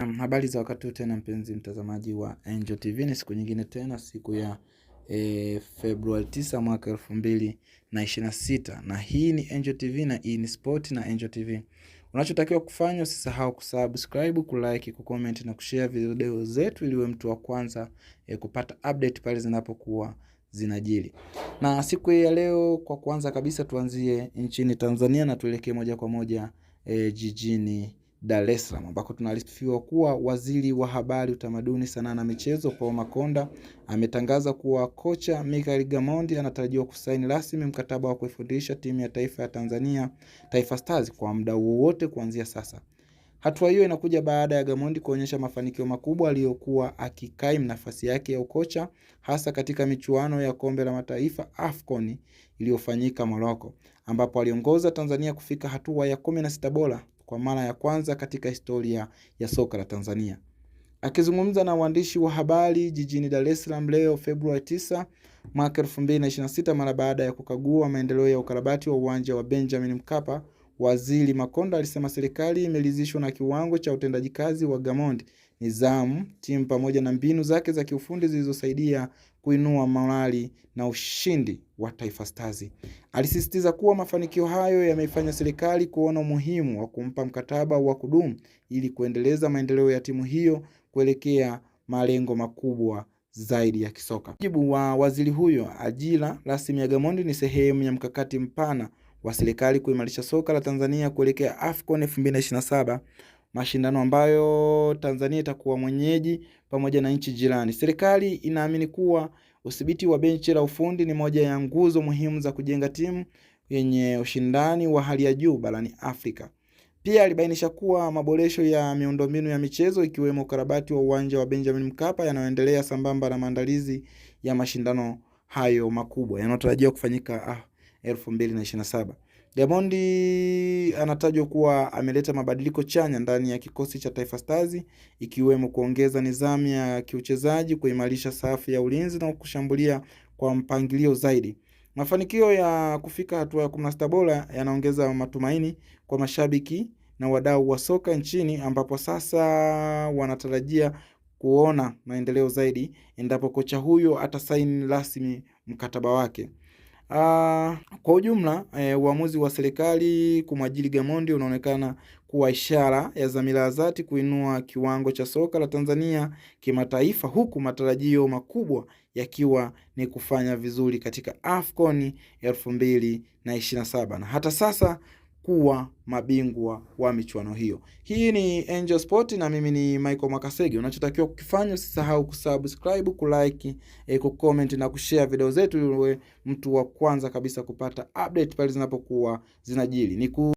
Habari za wakati huu tena mpenzi mtazamaji wa Angel TV. Ni siku nyingine tena, siku ya Februari 9 mwaka 2026. Na hii ni Angel TV na hii ni Sport na Angel TV. Unachotakiwa kufanya, usisahau kusubscribe, kulike, kucomment na kushare video zetu ili uwe mtu wa kwanza kupata update pale zinapokuwa zinajiri. Na siku ya leo, kwa kwanza kabisa tuanzie nchini Tanzania na tuelekee moja kwa moja jijini Dar es Salaam, ambako tunalifiwa kuwa waziri wa habari, utamaduni, sanaa na michezo Paul Makonda ametangaza kuwa kocha Michael Gamondi anatarajiwa kusaini rasmi mkataba wa kuifundisha timu ya taifa ya Tanzania Taifa Stars kwa muda wowote kuanzia sasa. Hatua hiyo inakuja baada ya Gamondi kuonyesha mafanikio makubwa aliyokuwa akikaimu nafasi yake ya ukocha, hasa katika michuano ya kombe la mataifa AFCON iliyofanyika Morocco, ambapo aliongoza Tanzania kufika hatua ya 16 bora kwa mara ya kwanza katika historia ya soka la Tanzania. Akizungumza na waandishi wa habari jijini Dar es Salaam leo Februari 9 mwaka 2026 mara baada ya kukagua maendeleo ya ukarabati wa uwanja wa Benjamin Mkapa, Waziri Makonda alisema serikali imeridhishwa na kiwango cha utendaji kazi wa Gamondi, nidhamu, timu pamoja na mbinu zake za kiufundi zilizosaidia kuinua morali na ushindi wa Taifa Stars. Alisisitiza kuwa mafanikio hayo yameifanya serikali kuona umuhimu wa kumpa mkataba wa kudumu ili kuendeleza maendeleo ya timu hiyo kuelekea malengo makubwa zaidi ya kisoka. Jibu wa waziri huyo, ajira rasmi ya Gamondi ni sehemu ya mkakati mpana wa serikali kuimarisha soka la Tanzania kuelekea AFCON 2027, mashindano ambayo Tanzania itakuwa mwenyeji pamoja na nchi jirani. Serikali inaamini kuwa udhibiti wa benchi la ufundi ni moja ya nguzo muhimu za kujenga timu yenye ushindani wa hali ya juu barani Afrika. Pia alibainisha kuwa maboresho ya miundombinu ya michezo ikiwemo ukarabati wa uwanja wa Benjamin Mkapa yanayoendelea sambamba na maandalizi ya mashindano hayo makubwa yanayotarajiwa kufanyika 2027. Gamondi anatajwa kuwa ameleta mabadiliko chanya ndani ya kikosi cha Taifa Stars, ikiwemo kuongeza nidhamu ya kiuchezaji, kuimarisha safu ya ulinzi na kushambulia kwa mpangilio zaidi. Mafanikio ya kufika hatua ya 16 bora yanaongeza matumaini kwa mashabiki na wadau wa soka nchini, ambapo sasa wanatarajia kuona maendeleo zaidi endapo kocha huyo atasaini rasmi mkataba wake. Kwa ujumla, uamuzi wa serikali kumwajiri Gamondi unaonekana kuwa ishara ya dhamira ya dhati kuinua kiwango cha soka la Tanzania kimataifa, huku matarajio makubwa yakiwa ni kufanya vizuri katika AFCON 2027 na hata sasa kuwa mabingwa wa michuano hiyo. Hii ni Angel Sport na mimi ni Michael Makasege. Unachotakiwa kukifanya, usisahau kusubscribe, kulike, kucomment na kushare video zetu ili uwe mtu wa kwanza kabisa kupata update pale zinapokuwa zinajiri.